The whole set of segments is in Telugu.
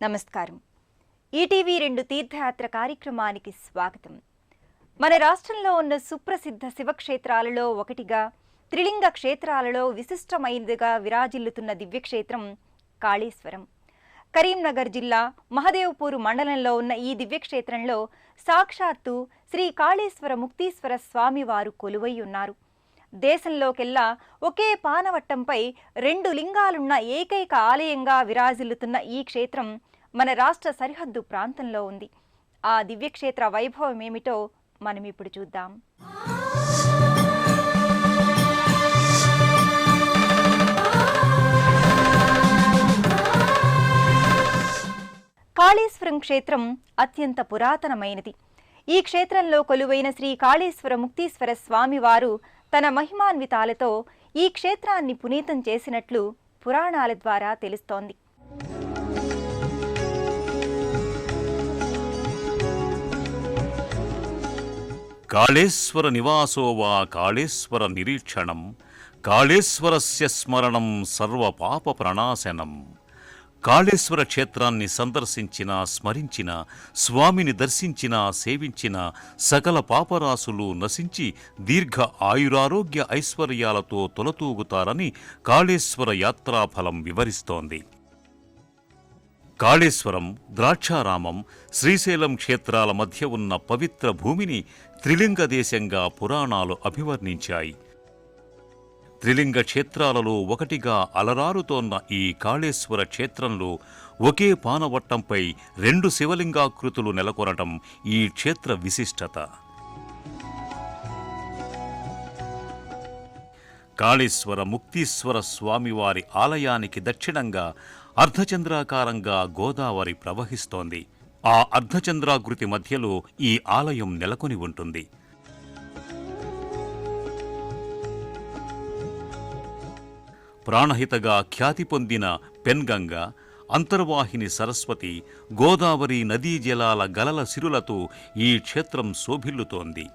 నమస్కారం. ఈటీవీ 2 తీర్థయాత్ర కార్యక్రమానికి స్వాగతం. మన రాష్ట్రంలో ఉన్న సుప్రసిద్ధ శివక్షేత్రాలలో ఒకటిగా, త్రిలింగ క్షేత్రాలలో విశిష్టమైనదిగా విరాజిల్లుతున్న దివ్యక్షేత్రం కాళేశ్వరం. కరీంనగర్ జిల్లా మహదేవ్పూర్ మండలంలో ఉన్న ఈ దివ్యక్షేత్రంలో సాక్షాత్తు శ్రీ కాళేశ్వర ముక్తీశ్వర స్వామివారు కొలువై ఉన్నారు. దేశంలోకెల్లా ఒకే పానవట్టంపై 2 లింగాలున్న ఏకైక ఆలయంగా విరాజిల్లుతున్న ఈ క్షేత్రం మన రాష్ట్ర సరిహద్దు ప్రాంతంలో ఉంది. ఆ దివ్యక్షేత్ర వైభవం ఏమిటో మనం ఇప్పుడు చూద్దాం. కాళేశ్వరం క్షేత్రం అత్యంత పురాతనమైనది. ఈ క్షేత్రంలో కొలువైన శ్రీ కాళేశ్వర ముక్తీశ్వర స్వామివారు తన మహిమాన్వితాలతో ఈ క్షేత్రాన్ని పునీతం చేసినట్లు పురాణాల ద్వారా తెలుస్తోంది. కాళేశ్వర నివాసో వా కాళేశ్వర నిరీక్షణం కాళేశ్వరస్య స్మరణం సర్వ పాప ప్రణాశనం. కాళేశ్వర క్షేత్రాన్ని సందర్శించిన, స్మరించిన, స్వామిని దర్శించిన, సేవించిన సకల పాపరాశులు నశించి దీర్ఘ ఆయురారోగ్య ఐశ్వర్యాలతో తొలతూగుతారని కాళేశ్వర యాత్రాఫలం వివరిస్తోంది. కాళేశ్వరం, ద్రాక్షారామం, శ్రీశైలం క్షేత్రాల మధ్య ఉన్న పవిత్ర భూమిని త్రిలింగ దేశంగా పురాణాలు అభివర్ణించాయి. త్రిలింగ క్షేత్రాలలో ఒకటిగా అలరారుతోన్న ఈ కాళేశ్వర క్షేత్రంలో ఒకే పానవట్టంపై 2 శివలింగాకృతులు నెలకొనటం ఈ క్షేత్ర విశిష్టత. కాళేశ్వర ముక్తీశ్వర స్వామివారి ఆలయానికి దక్షిణంగా అర్ధచంద్రాకారంగా గోదావరి ప్రవహిస్తోంది. ఆ అర్ధచంద్రాకృతి మధ్యలో ఈ ఆలయం నెలకొని ఉంటుంది. ప్రాణహితగా ఖ్యాతి పొందిన పెన్గంగ, అంతర్వాహిని సరస్వతి, గోదావరి నదీ జలాల గలల సిరులతో ఈ క్షేత్రం శోభిల్లుతోంది.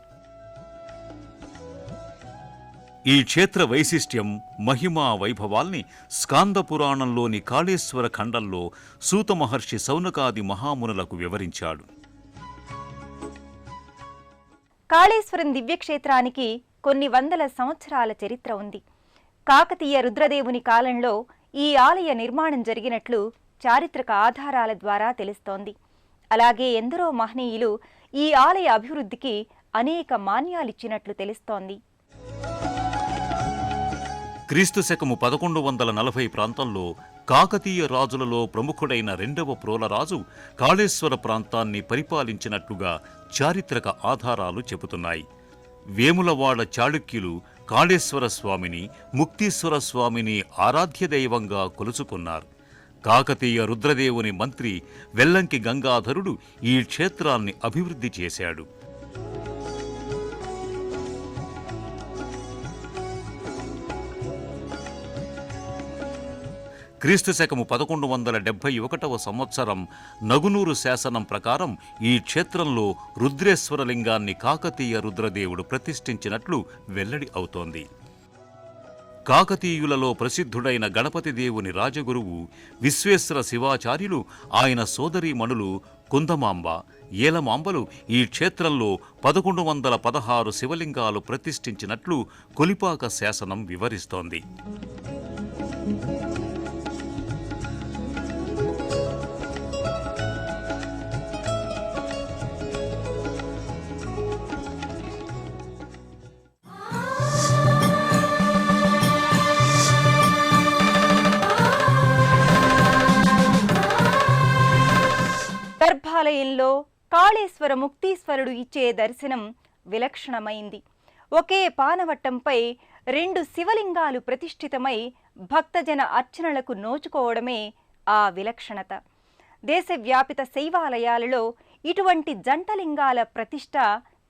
ఈ క్షేత్ర వైశిష్ట్యం, మహిమా వైభవాల్ని స్కాంద పురాణంలోని కాళేశ్వర ఖండంలో సూత మహర్షి సౌనకాది మహామునులకు వివరించాడు. కాళేశ్వరం దివ్యక్షేత్రానికి కొన్ని వందల సంవత్సరాల చరిత్ర ఉంది. కాకతీయ రుద్రదేవుని కాలంలో ఈ ఆలయ నిర్మాణం జరిగినట్లు చారిత్రక ఆధారాల ద్వారా తెలుస్తోంది. అలాగే ఎందరో మహనీయులు ఈ ఆలయ అభివృద్ధికి అనేక మాన్యాలిచ్చినట్లు తెలుస్తోంది. క్రీస్తు శకము 1140 ప్రాంతంలో కాకతీయ రాజులలో ప్రముఖుడైన 2వ ప్రోలరాజు కాళేశ్వర ప్రాంతాన్ని పరిపాలించినట్లుగా చారిత్రక ఆధారాలు చెబుతున్నాయి. వేములవాడ చాళుక్యులు కాళేశ్వర స్వామిని, ముక్తీశ్వర స్వామిని ఆరాధ్య దైవంగా కొలుచుకున్నారు. కాకతీయ రుద్రదేవుని మంత్రి వెల్లంకి గంగాధరుడు ఈ క్షేత్రాన్ని అభివృద్ధి చేశాడు. క్రీస్తు శకము 1171వ సంవత్సరం నగునూరు శాసనం ప్రకారం ఈ క్షేత్రంలో రుద్రేశ్వరలింగాన్ని కాకతీయ రుద్రదేవుడు ప్రతిష్ఠించినట్లు వెల్లడి అవుతోంది. కాకతీయులలో ప్రసిద్ధుడైన గణపతి దేవుని రాజగురువు విశ్వేశ్వర శివాచార్యులు, ఆయన సోదరీమణులు కుందమాంబ, ఏలమాంబలు ఈ క్షేత్రంలో 1116 శివలింగాలు ప్రతిష్ఠించినట్లు కొలిపాక శాసనం వివరిస్తోంది. గర్భాలయంలో కాళేశ్వర ముక్తీశ్వరుడు ఇచ్చే దర్శనం విలక్షణమైంది. ఒకే పానవట్టంపై 2 శివలింగాలు ప్రతిష్ఠితమై భక్తజన అర్చనలకు నోచుకోవడమే ఆ విలక్షణత. దేశవ్యాపిత శైవాలయాలలో ఇటువంటి జంటలింగాల ప్రతిష్ఠ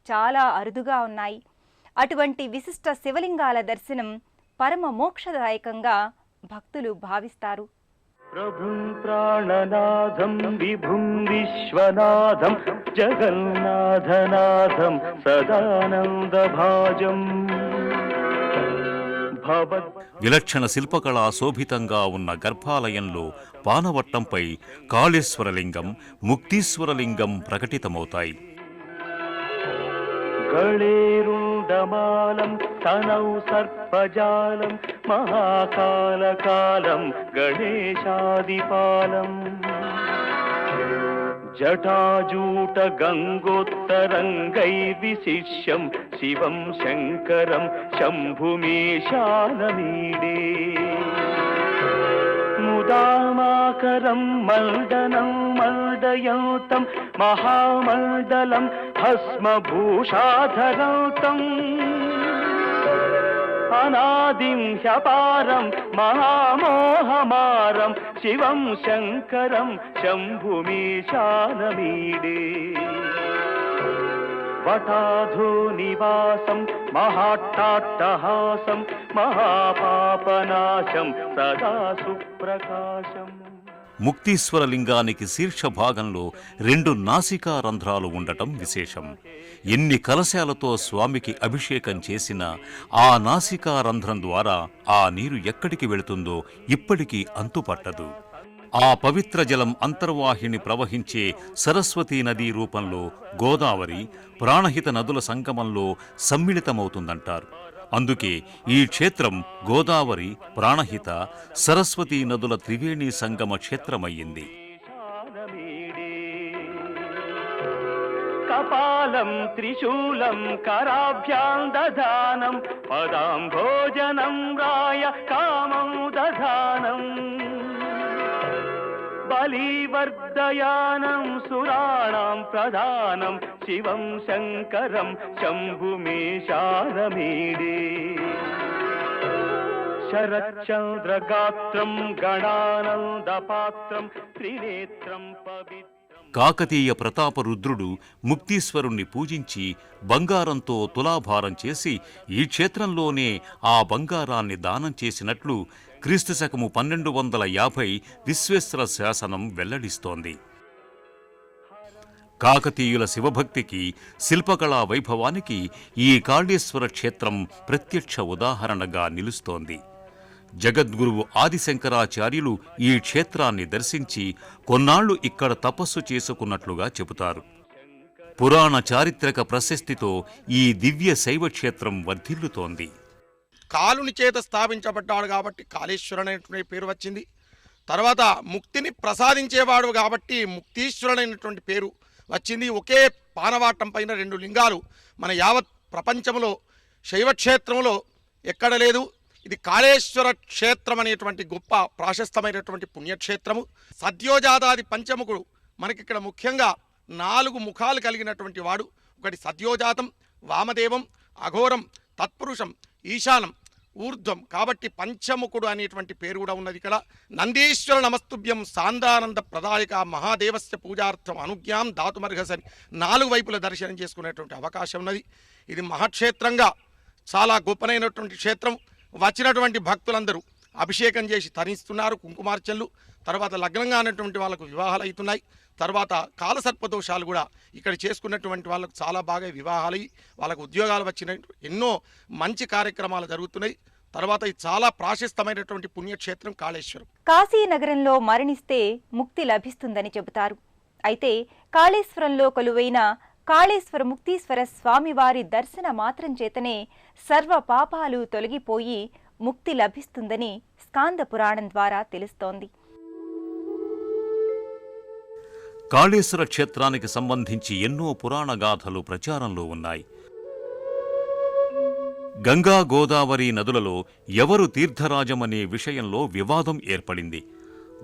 చాలా అరుదుగా ఉన్నాయి. అటువంటి విశిష్ట శివలింగాల దర్శనం పరమ మోక్షదాయకంగా భక్తులు భావిస్తారు. ప్రభుం ప్రాణనాథం విభుం విశ్వనాథం జగన్నాథనాథం సదానందభాజం భవద్ విలక్షణ శిల్పకళా శోభితంగా ఉన్న గర్భాలయంలో పానవట్టంపై కాళేశ్వరలింగం, ముక్తీశ్వరలింగం ప్రకటితమవుతాయి. గళేరుండమాలం తనౌ సర్పజాలం మహాకాలకాలం గణేశాదిపాలం జటాజూట గంగోత్తరంగై విశిష్యం శివం శంకరం శంభుమీశానమీడే ముదామాకరం మల్దనం మల్దయంతం మహామండలం భస్మభూషాధరంతం అనాదిం హ్యపారం మహామోహమారం శివం శంకరం శంభుమీశానమీడే వటాధో నివాసం మహాట్టాట్టహాసం మహాపాపనాశం సదా సుప్రకాశం. ముక్తీశ్వరలింగానికి శీర్ష భాగంలో 2 నాసికా రంధ్రాలు ఉండటం విశేషం. ఎన్ని కలశాలతో స్వామికి అభిషేకం చేసినా ఆ నాసికా రంధ్రం ద్వారా ఆ నీరు ఎక్కడికి వెళుతుందో ఇప్పటికీ అంతుపట్టదు. ఆ పవిత్ర జలం అంతర్వాహిని ప్రవహించే సరస్వతీ నదీ రూపంలో గోదావరి, ప్రాణహిత నదుల సంగమంలో సమ్మిళితమవుతుందంటారు. అందుకే ఈ క్షేత్రం గోదావరి, ప్రాణహిత, సరస్వతీ నదుల త్రివేణి సంగమ క్షేత్రమయ్యింది. కపాలం త్రిశూలం కరాభ్యాం దధానం పదాం భోజనం రాయ కామం దధానం బలివర్ధయానం సురాణాం ప్రధానం శివం శంకరం శంభుమీశానమీడే శరచంద్రగాత్రం గణానందపాత్రం త్రినేత్రం పవిత్రం. కాకతీయ ప్రతాపరుద్రుడు ముక్తీశ్వరుణ్ణి పూజించి బంగారంతో తులాభారం చేసి ఈ క్షేత్రంలోనే ఆ బంగారాన్ని దానం చేసినట్లు క్రీస్తుశకము 1250 విశ్వేశ్వర శాసనం వెల్లడిస్తోంది. కాకతీయుల శివభక్తికి, శిల్పకళా వైభవానికి ఈ కాళేశ్వర క్షేత్రం ప్రత్యక్ష ఉదాహరణగా నిలుస్తోంది. జగద్గురువు ఆదిశంకరాచార్యులు ఈ క్షేత్రాన్ని దర్శించి కొన్నాళ్లు ఇక్కడ తపస్సు చేసుకున్నట్లుగా చెబుతారు. పురాణ చారిత్రక ప్రశస్తితో ఈ దివ్య శైవక్షేత్రం వర్ధిల్లుతోంది. కాలుని చేత స్థాపించబడ్డాడు కాబట్టి కాళేశ్వరుడు అనేటువంటి పేరు వచ్చింది. తర్వాత ముక్తిని ప్రసాదించేవాడు కాబట్టి ముక్తీశ్వరుడు అనేటువంటి పేరు వచ్చింది. ఒకే పానవాటం పైన 2 లింగాలు మన యావత్ ప్రపంచంలో శైవక్షేత్రంలో ఎక్కడ లేదు. ఇది కాళేశ్వర క్షేత్రం అనేటువంటి గొప్ప ప్రాశస్తమైనటువంటి పుణ్యక్షేత్రము. సద్యోజాతాది పంచముఖుడు మనకి ఇక్కడ ముఖ్యంగా 4 ముఖాలు కలిగినటువంటి వాడు. ఒకటి సద్యోజాతం, వామదేవం, అఘోరం, తత్పురుషం, ఈశానం, ఊర్ధ్వం. కాబట్టి పంచముఖుడు అనేటువంటి పేరు కూడా ఉన్నది ఇక్కడ. నందీశ్వర నమస్తుభ్యం సాందానంద ప్రదాయక మహాదేవస్య పూజార్థం అనుజ్ఞాం దాతుమర్హసని 4 వైపుల దర్శనం చేసుకునేటువంటి అవకాశం ఉన్నది. ఇది మహాక్షేత్రంగా చాలా గొప్పనైనటువంటి క్షేత్రం. వచ్చినటువంటి భక్తులందరూ అభిషేకం చేసి తరిస్తున్నారు, కుంకుమార్చనలు. తర్వాత లగ్నంగా అనేటువంటి వాళ్ళకు వివాహాలు అవుతున్నాయి. తర్వాత కాలసర్పదోషాలు కూడా ఇక్కడ చేసుకున్నటువంటి వాళ్ళకు చాలా బాగా వివాహాలు, వాళ్ళకు ఉద్యోగాలు వచ్చిన ఎన్నో మంచి కార్యక్రమాలు జరుగుతున్నాయి. తర్వాత ఇది చాలా ప్రాశస్తమైనటువంటి పుణ్యక్షేత్రం కాళేశ్వరం. కాశీ నగరంలో మరణిస్తే ముక్తి లభిస్తుందని చెబుతారు. అయితే కాళేశ్వరంలో కొలువైన కాళేశ్వర ముక్తీశ్వర స్వామివారి దర్శన మాత్రం చేతనే సర్వ పాపాలు తొలగిపోయి ముక్తి లభిస్తుందని స్కాంద పురాణం ద్వారా తెలుస్తోంది. కాళేశ్వర క్షేత్రానికి సంబంధించి ఎన్నో పురాణ గాథలు ప్రచారంలో ఉన్నాయి. గంగా, గోదావరి నదులలో ఎవరు తీర్థరాజమనే విషయంలో వివాదం ఏర్పడింది.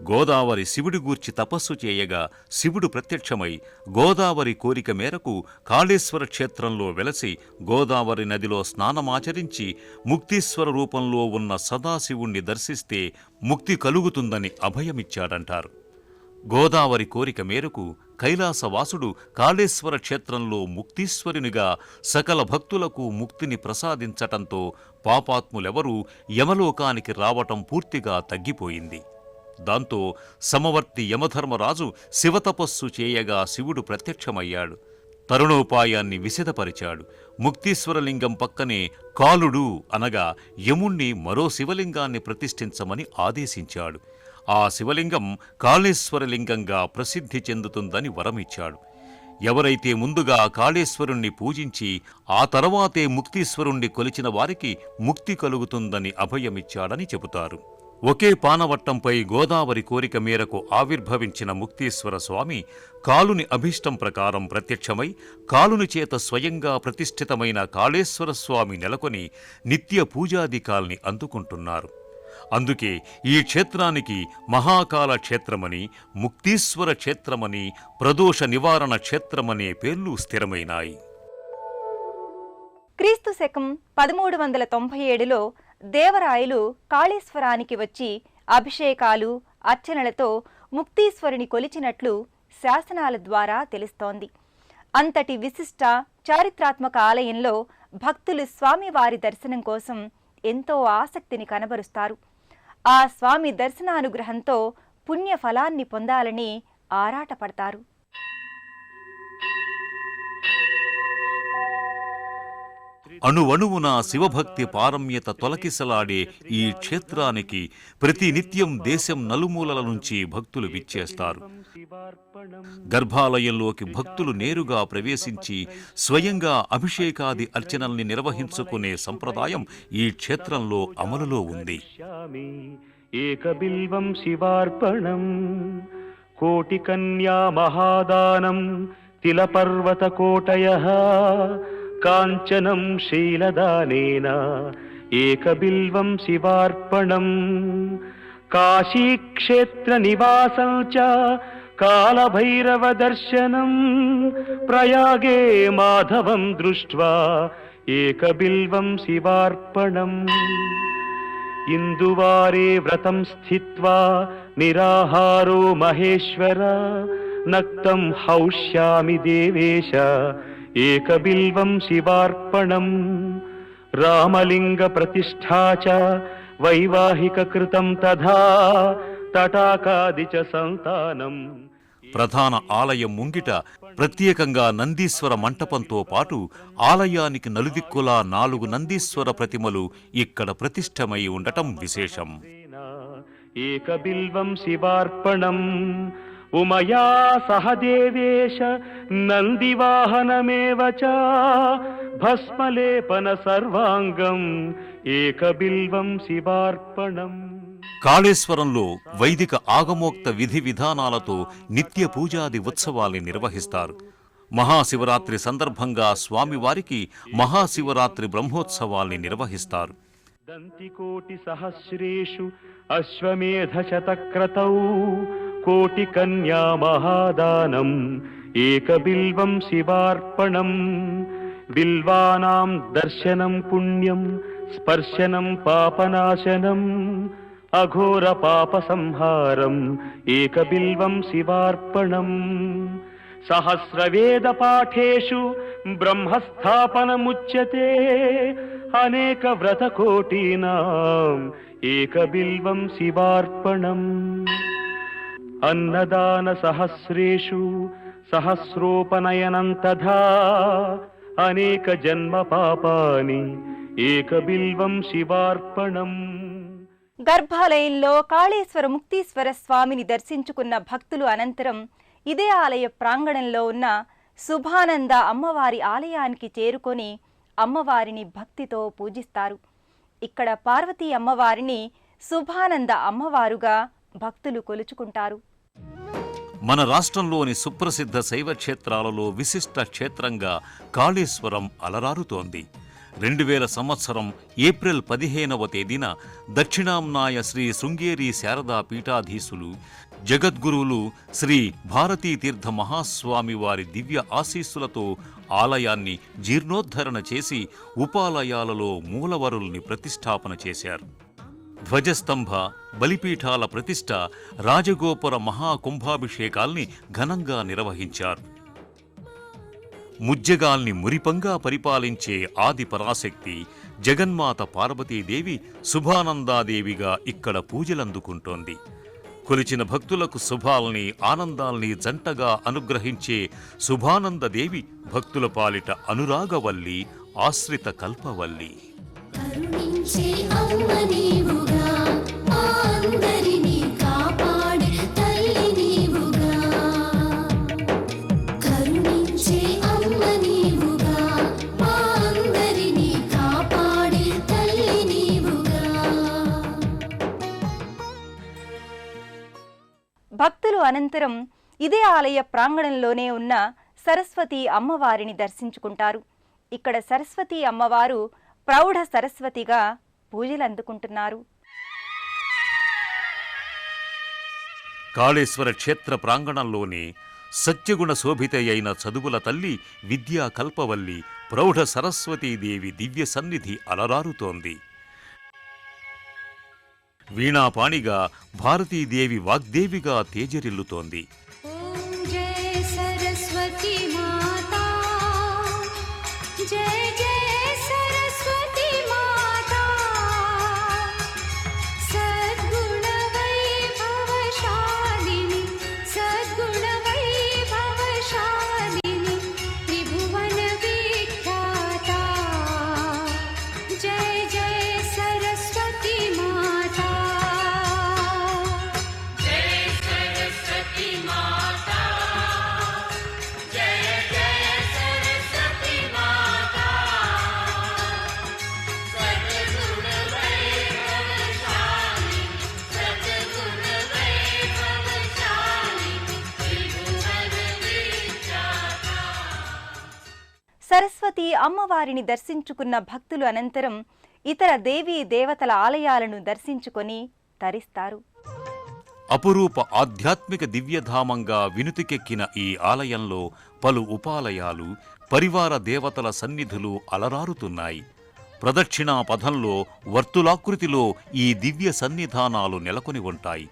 గోదావరి శివుడి గూర్చి తపస్సు చేయగా శివుడు ప్రత్యక్షమై గోదావరి కోరిక మేరకు కాళేశ్వర క్షేత్రంలో వెలసి గోదావరి నదిలో స్నానమాచరించి ముక్తీశ్వర రూపంలో ఉన్న సదాశివుణ్ణి దర్శిస్తే ముక్తి కలుగుతుందని అభయమిచ్చాడంటారు. గోదావరి కోరిక మేరకు కైలాసవాసుడు కాళేశ్వర క్షేత్రంలో ముక్తీశ్వరునిగా సకల భక్తులకు ముక్తిని ప్రసాదించటంతో పాపాత్ములెవరూ యమలోకానికి రావటం పూర్తిగా తగ్గిపోయింది. దాంతో సమవర్తి యమధర్మరాజు శివతపస్సు చేయగా శివుడు ప్రత్యక్షమయ్యాడు. తరుణోపాయాన్ని విశదపరిచాడు. ముక్తీశ్వరలింగం పక్కనే కాలుడు అనగా యముణ్ణి మరో శివలింగాన్ని ప్రతిష్ఠించమని ఆదేశించాడు. ఆ శివలింగం కాళేశ్వరలింగంగా ప్రసిద్ధి చెందుతుందని వరమిచ్చాడు. ఎవరైతే ముందుగా కాళేశ్వరుణ్ణి పూజించి ఆ తర్వాతే ముక్తీశ్వరుణ్ణి కొలిచిన వారికి ముక్తి కలుగుతుందని అభయమిచ్చాడని చెబుతారు. ఒకే పానవట్టంపై గోదావరి కోరిక మేరకు ఆవిర్భవించిన ముక్తీశ్వర స్వామి కాలుని అభీష్టం ప్రకారం ప్రత్యక్షమై కాలుని చేత స్వయంగా ప్రతిష్ఠితమైన కాళేశ్వర స్వామి నెలకొని నిత్య పూజాధికాల్ని అందుకుంటున్నారు. అందుకే ఈ క్షేత్రానికి మహాకాల క్షేత్రమని, ముక్తీశ్వర క్షేత్రమని, ప్రదోష నివారణ క్షేత్రమనే పేర్లు స్థిరమైనాయి. క్రీస్తు శకం 1397లో దేవరాయలు కాళేశ్వరానికి వచ్చి అభిషేకాలు, అర్చనలతో ముక్తీశ్వరుని కొలిచినట్లు శాసనాల ద్వారా తెలుస్తోంది. అంతటి విశిష్ట చారిత్రాత్మక ఆలయంలో భక్తులు స్వామివారి దర్శనం కోసం ఎంతో ఆసక్తిని కనబరుస్తారు. ఆ స్వామి దర్శనానుగ్రహంతో పుణ్య ఫలాన్ని పొందాలని ఆరాటపడతారు. అణువణువున శివభక్తి పారమ్యత తొలకిసలాడే ఈ క్షేత్రానికి ప్రతి నిత్యం దేశం నలుమూలల నుంచి భక్తులు విచ్చేస్తారు. గర్భాలయంలోకి భక్తులు నేరుగా ప్రవేశించి స్వయంగా అభిషేకాది అర్చనల్ని నిర్వహించుకునే సంప్రదాయం ఈ క్షేత్రంలో అమలులో ఉంది. ఏకబిల్వం శివార్పణం కోటి కన్యా మహాదానం తిలపర్వత కోటయః కాంచనం శీలదానేన ఏకబిల్వం శివార్పణం కాశీక్షేత్ర నివాసం చ కాలభైరవ దర్శనం ప్రయాగే మాధవం దృష్ట్వా ఏకబిల్వం శివార్పణం ఇందువారే వ్రతం స్థిత్వా నిరాహారో మహేశ్వర నక్తం హౌష్యామి దేవేశ ఏకబిల్వం శివార్పణం రామలింగ ప్రతిష్ఠా చ వైవాహిక కృతం తథా తటాకాది చ సంతానం. ప్రధాన ఆలయం ముంగిట ప్రత్యేకంగా నందీశ్వర మంటపంతో పాటు ఆలయానికి నలుదిక్కులా 4 నందీశ్వర ప్రతిమలు ఇక్కడ ప్రతిష్టమై ఉండటం విశేషం. ఏకబిల్వం శివార్పణం ఉమయా సహదేవేశ నందివాహనమేవ చ భస్మలేపన సర్వాంగం ఏకబిల్వం శివార్పణం. కాళేశ్వరంలో వైదిక ఆగమోక్త విధి విధానాలతో నిత్య పూజాది ఉత్సవాల్ని నిర్వహిస్తారు. మహాశివరాత్రి సందర్భంగా స్వామివారికి మహాశివరాత్రి బ్రహ్మోత్సవాల్ని నిర్వహిస్తారు. దంతికోటి సహస్రేషు అశ్వమేధ శతక్రతౌ కోటి కన్యా మహాదానం ఏకబిల్వం శివార్పణం బిల్వానాం దర్శనం పుణ్యం స్పర్శనం పాపనాశనం అఘోర పాప సంహారం ఏకబిల్వం శివార్పణం సహస్రవేద పాఠేషు బ్రహ్మస్థాపనముచ్యతే అనేక వ్రత కోటీనాం ఏకబిల్వం శివార్పణం అన్నదాన సహస్రేషు సహస్రోపనయనం తథా అనేక జన్మ పాపాని ఏకబిల్వం శివార్పణం. గర్భాలయంలో కాళేశ్వర ముక్తీశ్వర స్వామిని దర్శించుకున్న భక్తులు అనంతరం ఇదే ఆలయ ప్రాంగణంలో ఉన్న శుభానంద అమ్మవారి ఆలయానికి చేరుకొని అమ్మవారిని భక్తితో పూజిస్తారు. ఇక్కడ పార్వతీ అమ్మవారిని శుభానంద అమ్మవారుగా భక్తులు కొలుచుకుంటారు. మన రాష్ట్రంలోని సుప్రసిద్ధ శైవ క్షేత్రాలలో విశిష్ట క్షేత్రంగా కాళేశ్వరం అలరారుతోంది. 2000 సంవత్సరం ఏప్రిల్ 15వ తేదీన దక్షిణాంనాయ శ్రీ శృంగేరి శారదా పీఠాధీశులు జగద్గురువులు శ్రీ భారతీతీర్థ మహాస్వామి వారి దివ్య ఆశీస్సులతో ఆలయాన్ని జీర్ణోద్ధరణ చేసి ఉపాలయాలలో మూలవరుల్ని ప్రతిష్ఠాపన చేశారు. ధ్వజస్తంభ, బలిపీఠాల ప్రతిష్ఠ, రాజగోపుర మహాకుంభాభిషేకాల్ని ఘనంగా నిర్వహించారు. ముజ్జగాల్ని మురిపంగా పరిపాలించే ఆది పరాశక్తి జగన్మాత పార్వతీదేవి శుభానందాదేవిగా ఇక్కడ పూజలందుకుంటోంది. కొలిచిన భక్తులకు శుభాల్ని ఆనందాల్ని జంటగా అనుగ్రహించే శుభానందదేవి భక్తుల పాలిట అనురాగవల్లి, ఆశ్రిత కల్పవల్లి. కరుణించే అమ్మ నీవుగా, మా అందరినీ కాపాడే తల్లి నీవుగా. కరుణించే అమ్మ నీవుగా, మా అందరినీ కాపాడే తల్లి నీవుగా. భక్తులు అనంతరం ఇదే ఆలయ ప్రాంగణంలోనే ఉన్న సరస్వతి అమ్మవారిని దర్శించుకుంటారు. ఇక్కడ సరస్వతి అమ్మవారు ప్రౌఢ సరస్వతిగా పూజలు అందుకుంటున్నారు. కాళేశ్వర క్షేత్ర ప్రాంగణంలోనే సత్యగుణ శోభిత అయిన చదువుల తల్లి విద్యా కల్పవల్లి ప్రౌఢ సరస్వతీదేవి దివ్య సన్నిధి అలరారుతోంది. వీణాపాణిగా భారతీదేవి వాగ్దేవిగా తేజరిల్లుతోంది. ఓం జయ సరస్వతి మాతా, జయ జయ సరస్వతి మాతా. సద్గుణ వైభవశాలిని, సద్గుణ వైభవశాలిని, త్రిభువన విఖ్యాత. జయ జయ సరస్వతి మాతా. సరస్వతి అమ్మవారిని దర్శించుకున్న భక్తులు అనంతరం ఇతర దేవీ దేవతల ఆలయాలను దర్శించుకొని తరిస్తారు. అపురూప ఆధ్యాత్మిక దివ్యధామంగా వినుతికెక్కిన ఈ ఆలయంలో పలు ఉపాలయాలు, పరివార దేవతల సన్నిధులు అలరారుతున్నాయి. ప్రదక్షిణా పథంలో వర్తులాకృతిలో ఈ దివ్య సన్నిధానాలు నెలకొని ఉంటాయి.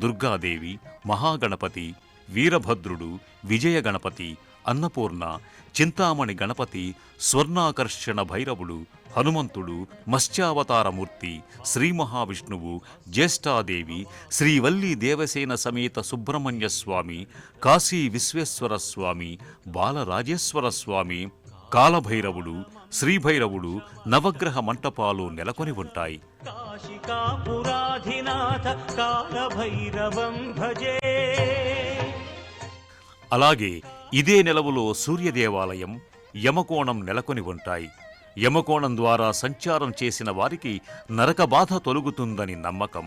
దుర్గాదేవి, మహాగణపతి, వీరభద్రుడు, విజయ గణపతి, అన్నపూర్ణ, చింతామణి గణపతి, స్వర్ణాకర్షణ భైరవుడు, హనుమంతుడు, మత్స్యావతారమూర్తి, శ్రీ మహావిష్ణువు, జ్యేష్ఠాదేవి, శ్రీవల్లీ దేవసేన సమేత సుబ్రహ్మణ్య స్వామి, కాశీ విశ్వేశ్వర స్వామి, బాలరాజేశ్వర స్వామి, కాలభైరవుడు, శ్రీభైరవుడు, నవగ్రహ మంటపాలు నెలకొని ఉంటాయి. కాశికాపురాధినాథ కాలభైరవం భజే. అలాగే ఇదే నెలవులో సూర్యదేవాలయం, యమకోణం నెలకొని ఉంటాయి. యమకోణం ద్వారా సంచారం చేసిన వారికి నరకబాధ తొలగుతుందని నమ్మకం.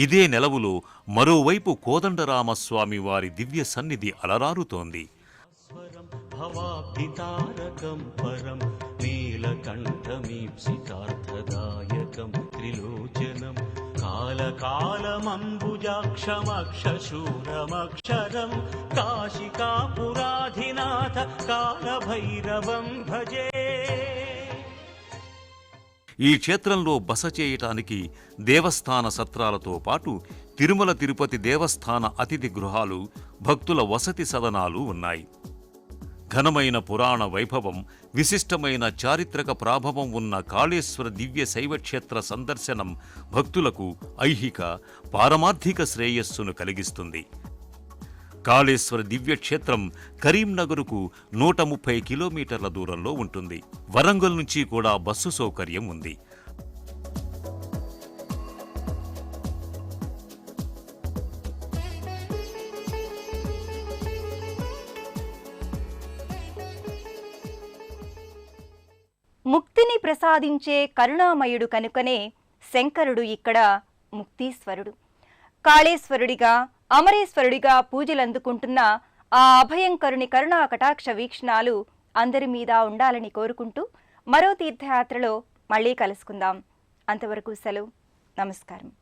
ఇదే నెలవులో మరోవైపు కోదండరామస్వామి వారి దివ్య సన్నిధి అలరారుతోంది. భవాబ్ధితారకం పరం నీలకంఠమీప్సితార్థదాయకం త్రిలోచనం కాలకాలమంబుజాక్షమక్షశూరమక్షరం కాశికాపురాధినాథ కాలభైరవం భజే. ఈ క్షేత్రంలో బస చేయటానికి దేవస్థాన సత్రాలతో పాటు తిరుమల తిరుపతి దేవస్థాన అతిథి గృహాలు, భక్తుల వసతి సదనాలు ఉన్నాయి. ఘనమైన పురాణ వైభవం, విశిష్టమైన చారిత్రక ప్రాభవం ఉన్న కాళేశ్వర దివ్య శైవక్షేత్ర సందర్శనం భక్తులకు ఐహిక, పారమార్థిక శ్రేయస్సును కలిగిస్తుంది. కాళేశ్వర దివ్యక్షేత్రం కరీంనగర్కు 130 కిలోమీటర్ల దూరంలో ఉంటుంది. వరంగల్ నుంచి కూడా బస్సు సౌకర్యం ఉంది. ముక్తిని ప్రసాదించే కరుణామయుడు కనుకనే శంకరుడు ఇక్కడ ముక్తీశ్వరుడు. కాళేశ్వరుడిగా, అమరేశ్వరుడిగా పూజలందుకుంటున్న ఆ అభయంకరుని కరుణా కటాక్ష వీక్షణాలు అందరి మీద ఉండాలని కోరుకుంటూ మరో తీర్థయాత్రలో మళ్ళీ కలుసుకుందాం. అంతవరకు సెలవు. నమస్కారం.